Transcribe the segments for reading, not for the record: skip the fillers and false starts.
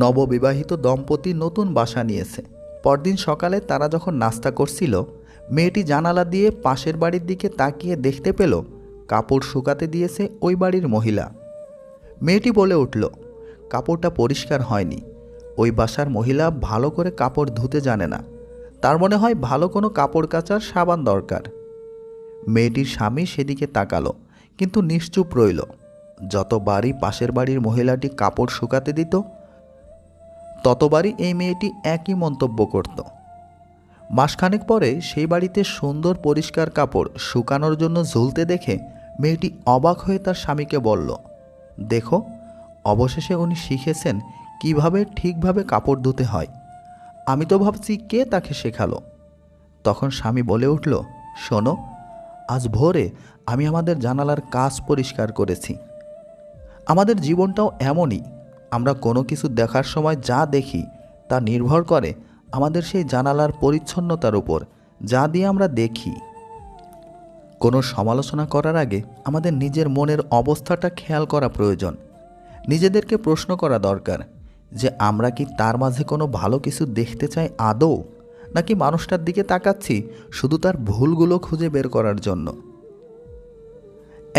নববিবাহিত দম্পতি নতুন বাসা নিয়েছে। পরদিন সকালে তারা যখন নাস্তা করছিল, মেয়েটি জানালা দিয়ে পাশের বাড়ির দিকে তাকিয়ে দেখতে পেল কাপড় শুকাতে দিয়েছে ওই বাড়ির মহিলা। মেয়েটি বলে উঠল, কাপড়টা পরিষ্কার হয়নি। ওই বাসার মহিলা ভালো করে কাপড় ধুতে জানে না। তার মনে হয় ভালো কোনো কাপড় কাচার সাবান দরকার। মেয়েটির স্বামী সেদিকে তাকালো, কিন্তু নিশ্চুপ রইল। যতবারই পাশের বাড়ির মহিলাটি কাপড় শুকাতে দিত, ততবারই এই মেয়েটি একই মন্তব্য করত। মাসখানেক পরে সেই বাড়িতে সুন্দর পরিষ্কার কাপড় শুকানোর জন্য ঝুলতে দেখে মেয়েটি অবাক হয়ে তার স্বামীকে বলল, দেখো, অবশেষে উনি শিখেছেন কিভাবে ঠিকভাবে কাপড় ধুতে হয়। আমি তো ভাবছি কে তাকে শেখালো। তখন স্বামী বলে উঠল, শোনো, আজ ভোরে আমি আমাদের জানালার কাচ পরিষ্কার করেছি। আমাদের জীবনটাও এমনই। আমরা কোনো কিছু দেখার সময় যা দেখি তা নির্ভর করে আমাদের সেই জানালার পরিচ্ছন্নতার উপর, যা দিয়ে আমরা দেখি। কোনো সমালোচনা করার আগে আমাদের নিজের মনের অবস্থাটা খেয়াল করা প্রয়োজন। নিজেদেরকে প্রশ্ন করা দরকার যে আমরা কি তার মাঝে কোনো ভালো কিছু দেখতে চাই আদৌ, নাকি মানুষটার দিকে তাকাচ্ছি শুধু তার ভুলগুলো খুঁজে বের করার জন্য।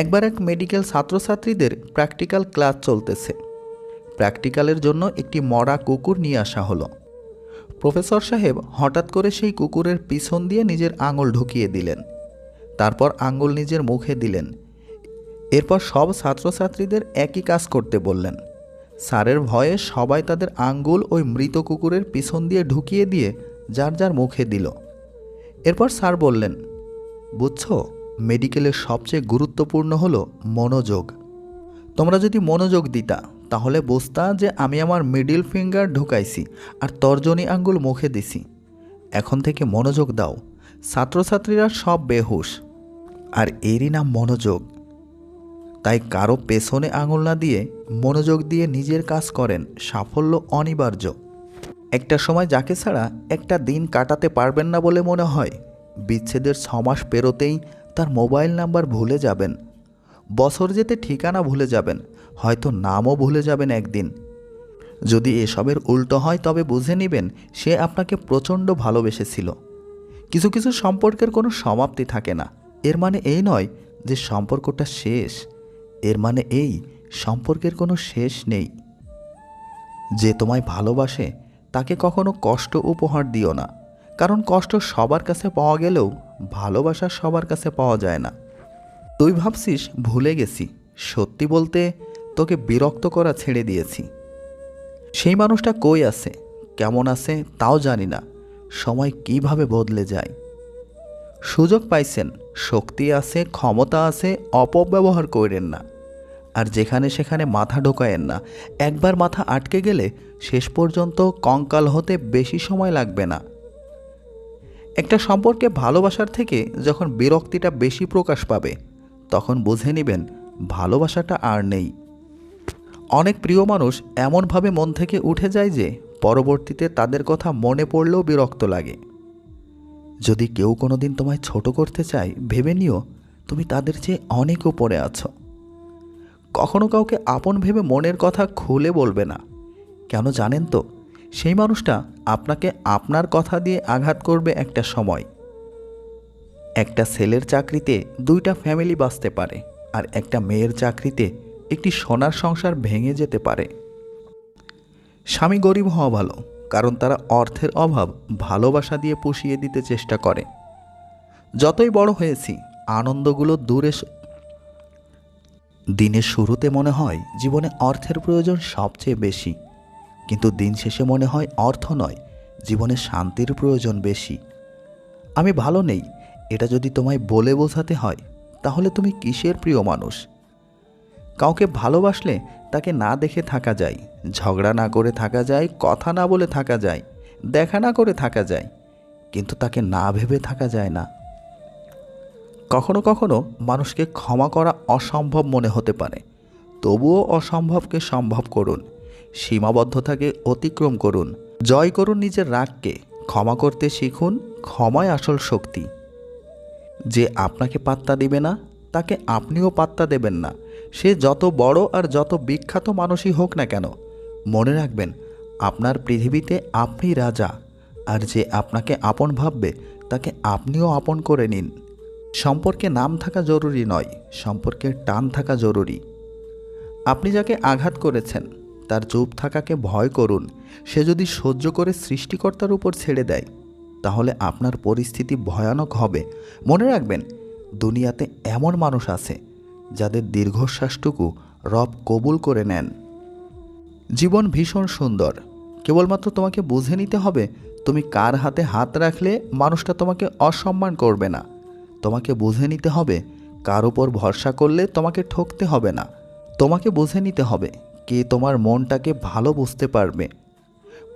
একবার এক মেডিকেল ছাত্রছাত্রীদের প্র্যাকটিক্যাল ক্লাস চলতেছে। প্র্যাকটিক্যালের জন্য একটি মরা কুকুর নিয়ে আসা হলো। প্রফেসর সাহেব হঠাৎ করে সেই কুকুরের পিছন দিয়ে নিজের আঙুল ঢুকিয়ে দিলেন। তারপর আঙুল নিজের মুখে দিলেন। এরপর সব ছাত্রছাত্রীদের একই কাজ করতে বললেন। স্যারের ভয়ে সবাই তাদের আঙ্গুল ওই মৃত কুকুরের পিছন দিয়ে ঢুকিয়ে দিয়ে যার যার মুখে দিল। এরপর স্যার বললেন, বুঝছো, মেডিকেলের সবচেয়ে গুরুত্বপূর্ণ হলো মনোযোগ। তোমরা যদি মনোযোগ দিতা তাহলে বুঝতা যে আমি আমার মিডল ফিঙ্গার ঢুকাইছি আর তর্জনী আঙ্গুল মুখে দিছি। এখন থেকে মনোযোগ দাও। ছাত্রছাত্রীরা সব বেহুশ, আর এরই নাম মনোযোগ। তাই কারো পেছনে আঙুল না দিয়ে মনোযোগ দিয়ে নিজের কাজ করেন, সাফল্য অনিবার্য। একটা সময় যাকে ছাড়া একটা দিন কাটাতে পারবেন না বলে মনে হয়, বিচ্ছেদের 6 মাস পেরোতেই তার মোবাইল নাম্বার ভুলে যাবেন। বছর যেতে ঠিকানা ভুলে যাবেন, হয়তো নামও ভুলে যাবেন একদিন। যদি এসবের উল্টো হয় তবে বুঝে নেবেন সে আপনাকে প্রচণ্ড ভালোবেসেছিল। কিছু কিছু সম্পর্কের কোনো সমাপ্তি থাকে না। এর মানে এই নয় যে সম্পর্কটা শেষ, এর মানে এই সম্পর্কের কোনো শেষ নেই। যে তোমায় ভালোবাসে তাকে কখনো কষ্ট উপহার দিও না, কারণ কষ্ট সবার কাছে পাওয়া গেলেও ভালোবাসা সবার কাছে পাওয়া যায় না। তুই ভাবছিস ভুলে গেছি, সত্যি বলতে তোকে বিরক্ত করা ছেড়ে দিয়েছি। সেই মানুষটা কই আছে, কেমন আছে তাও জানি না। সময় কিভাবে বদলে যায়। সুযোগ পাইছেন, শক্তি আছে, ক্ষমতা আছে, অপব্যবহার করেন না। আর যেখানে সেখানে মাথা ঢোকায়েন না। একবার মাথা আটকে গেলে শেষ পর্যন্ত কঙ্কাল হতে বেশি সময় লাগবে না। একটা সম্পর্কে ভালোবাসার থেকে যখন বিরক্তিটা বেশি প্রকাশ পাবে, তখন বুঝে নেবেন ভালোবাসাটা আর নেই। অনেক প্রিয় মানুষ এমনভাবে মন থেকে উঠে যায় যে পরবর্তীতে তাদের কথা মনে পড়লেও বিরক্ত লাগে। যদি কেউ কোনোদিন তোমায় ছোট করতে চায়, ভেবে নিও তুমি তাদের চেয়ে অনেক উপরে আছো। কখনো কাউকে আপন ভেবে মনের কথা খুলে বলবে না। কেন জানেন তো? সেই মানুষটা আপনাকে আপনার কথা দিয়ে আঘাত করবে একটা সময়। একটা ছেলের চাকরিতে 2টা ফ্যামিলি বাঁচতে পারে, আর একটা মেয়ের চাকরিতে একটি সোনার সংসার ভেঙে যেতে পারে। স্বামী গরিব হওয়া ভালো, কারণ তারা অর্থের অভাব ভালোবাসা দিয়ে পুষিয়ে দিতে চেষ্টা করে। যতই বড় হয়েছি, আনন্দগুলো দূরে। দিনের শুরুতে মনে হয় জীবনে অর্থের প্রয়োজন সবচেয়ে বেশি, কিন্তু দিন শেষে মনে হয় অর্থ নয়, জীবনে শান্তির প্রয়োজন বেশি। আমি ভালো নেই এটা যদি তোমায় বলে বোঝাতে হয়, তাহলে তুমি কিসের প্রিয় মানুষ? কাউকে ভালোবাসলে তাকে না দেখে থাকা যায়, ঝগড়া না করে থাকা যায়, কথা না বলে থাকা যায়, দেখা না করে থাকা যায়, কিন্তু তাকে না ভেবে থাকা যায় না। কখনো কখনো মানুষকে ক্ষমা করা অসম্ভব মনে হতে পারে, তবুও অসম্ভবকে সম্ভব করুন। সীমাবদ্ধতাকে অতিক্রম করুন। জয় করুন নিজের রাগকে। ক্ষমা করতে শিখুন। ক্ষমাই আসল শক্তি। যে আপনাকে পাত্তা দিবে না, তাকে আপনিও পাত্তা দেবেন না। সে যত বড় আর যত বিখ্যাত মানুষই হোক না কেন, মনে রাখবেন আপনার পৃথিবীতে আপনি রাজা, আর যে আপনাকে আপন ভাববে তাকে আপনিও আপন করে নিন। সম্পর্কে নাম থাকা জরুরি নয়, সম্পর্কের টান থাকা জরুরি। আপনি যাকে আঘাত করেছেন তার চুপ থাকাকে ভয় করুন। সে যদি সহ্য করে সৃষ্টিকর্তার উপর ছেড়ে দেয় তাহলে আপনার পরিস্থিতি ভয়ানক হবে। মনে রাখবেন, দুনিয়াতে এমন মানুষ আছে যাদের দীর্ঘশ্বাসটুকু রব কবুল করে নেন। জীবন ভীষণ সুন্দর, কেবলমাত্র তোমাকে বুঝে নিতে হবে তুমি কার হাতে হাত রাখলে মানুষটা তোমাকে অসম্মান করবে না। তোমাকে বুঝে নিতে হবে কার উপর ভরসা করলে তোমাকে ঠকতে হবে না। তোমাকে বুঝে নিতে হবে কে তোমার মনটাকে ভালো বুঝতে পারবে।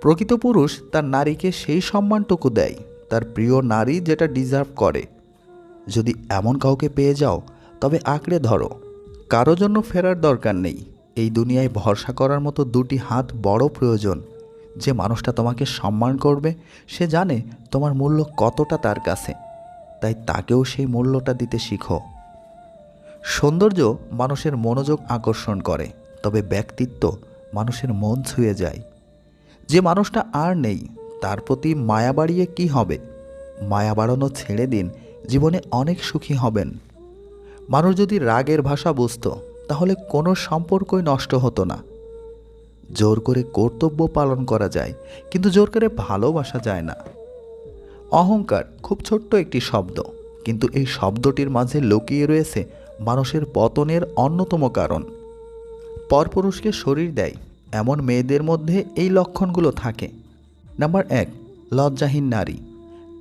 প্রকৃত পুরুষ তার নারীকে সেই সম্মানটুকু দেয় তার প্রিয় নারী যেটা ডিজার্ভ করে। যদি এমন কাউকে পেয়ে যাও তবে আঁকড়ে ধরো। কারো জন্য ফেরার দরকার নেই। এই দুনিয়ায় ভরসা করার মতো দুটি হাত বড় প্রয়োজন। যে মানুষটা তোমাকে সম্মান করবে সে জানে তোমার মূল্য কতটা তার কাছে, তাই তাকেও সেই মূল্যটা দিতে শিখো। সৌন্দর্য মানুষের মনোযোগ আকর্ষণ করে, তবে ব্যক্তিত্ব মানুষের মন ছুঁয়ে যায়। যে মানুষটা আর নেই তার প্রতি মায়া বাড়িয়ে কী হবে? মায়া বাড়ানো ছেড়ে দিন, জীবনে অনেক সুখী হবেন। মানুষ যদি রাগের ভাষা বুঝতো তাহলে কোনো সম্পর্কই নষ্ট হতো না। জোর করে কর্তব্য পালন করা যায়, কিন্তু জোর করে ভালোবাসা যায় না। অহংকার খুব ছোট্ট একটি শব্দ, কিন্তু এই শব্দটির মাঝে লুকিয়ে রয়েছে মানুষের পতনের অন্যতম কারণ। পরপুরুষকে শরীর দেয় এমন মেয়েদের মধ্যে এই লক্ষণগুলো থাকে। নাম্বার 1, লজ্জাহীন নারী।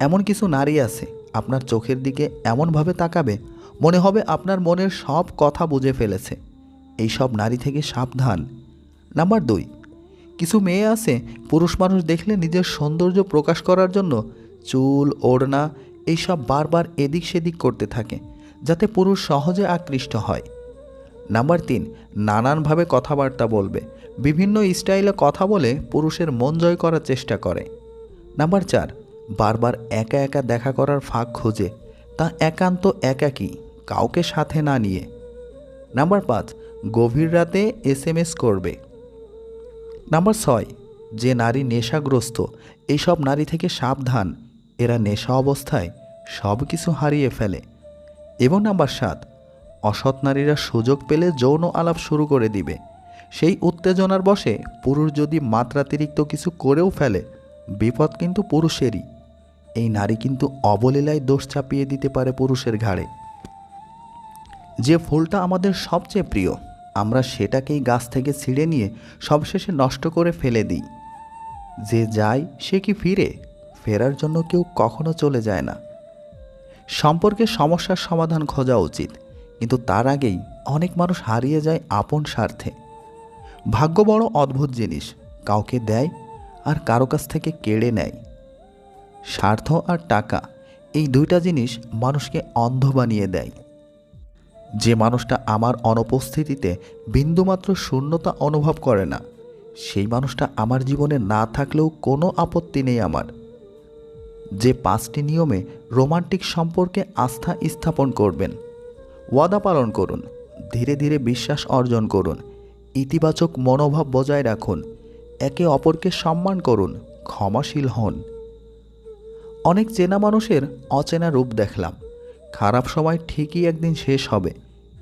এমন কিছু নারী আছে আপনার চোখের দিকে এমনভাবে তাকাবে মনে হবে আপনার মনের সব কথা বুঝে ফেলেছে। এই সব নারী থেকে সাবধান। নাম্বার 2, কিছু মেয়ে আছে পুরুষ মানুষ দেখলে নিজের সৌন্দর্য প্রকাশ করার জন্য চুল, ওড়না এইসব বারবার এদিক সেদিক করতে থাকে যাতে পুরুষ সহজে আকৃষ্ট হয়। নাম্বার 3, নানানভাবে কথাবার্তা বলবে, বিভিন্ন স্টাইলে কথা বলে পুরুষের মন জয় করার চেষ্টা করে। নাম্বার 4, বারবার একা একা দেখা করার ফাঁক খোঁজে, তা একান্ত একাকী, কাউকে সাথে না নিয়ে। নাম্বার 5, গভীর রাতে SMS করবে। নাম্বার 6, যে নারী নেশাগ্রস্ত, এইসব নারী থেকে সাবধান, এরা নেশা অবস্থায় সব কিছু হারিয়ে ফেলে। এবং নাম্বার 7, অসৎ নারীরা সুযোগ পেলে যৌন আলাপ শুরু করে দিবে। সেই উত্তেজনার বশে পুরুষ যদি মাত্রাতিরিক্ত কিছু করেও ফেলে, বিপদ কিন্তু পুরুষেরই। এই নারী কিন্তু অবলীলায় দোষ চাপিয়ে দিতে পারে পুরুষের ঘাড়ে। যে ফুলটা আমাদের সবচেয়ে প্রিয়, আমরা সেটাকেই গাছ থেকে ছিঁড়ে নিয়ে সবশেষে নষ্ট করে ফেলে দিই। যে যায় সে কি ফিরে? ফেরার জন্য কেউ কখনো চলে যায় না। সম্পর্কে সমস্যার সমাধান খোঁজা উচিত, কিন্তু তার আগেই অনেক মানুষ হারিয়ে যায় আপন স্বার্থে। ভাগ্য বড় অদ্ভুত জিনিস, কাউকে দেয় আর কারো কাছ থেকে কেড়ে নেয়। স্বার্থ আর টাকা, এই দুইটা জিনিস মানুষকে অন্ধ বানিয়ে দেয়। যে মানুষটা আমার অনুপস্থিতিতে বিন্দুমাত্র শূন্যতা অনুভব করে না, সেই মানুষটা আমার জীবনে না থাকলেও কোনো আপত্তি নেই আমার। যে 5টি নিয়মে রোমান্টিক সম্পর্কে আস্থা স্থাপন করবেন। ওয়াদা পালন করুন, ধীরে ধীরে বিশ্বাস অর্জন করুন, ইতিবাচক মনোভাব বজায় রাখুন, একে অপরকে সম্মান করুন, ক্ষমাশীল হন। অনেক চেনা মানুষের অচেনা রূপ দেখলাম। খারাপ সময় ঠিকই একদিন শেষ হবে,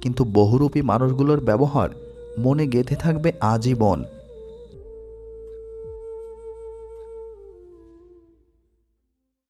কিন্তু বহুরূপী মানুষগুলোর ব্যবহার মনে গেঁথে থাকবে আজীবন।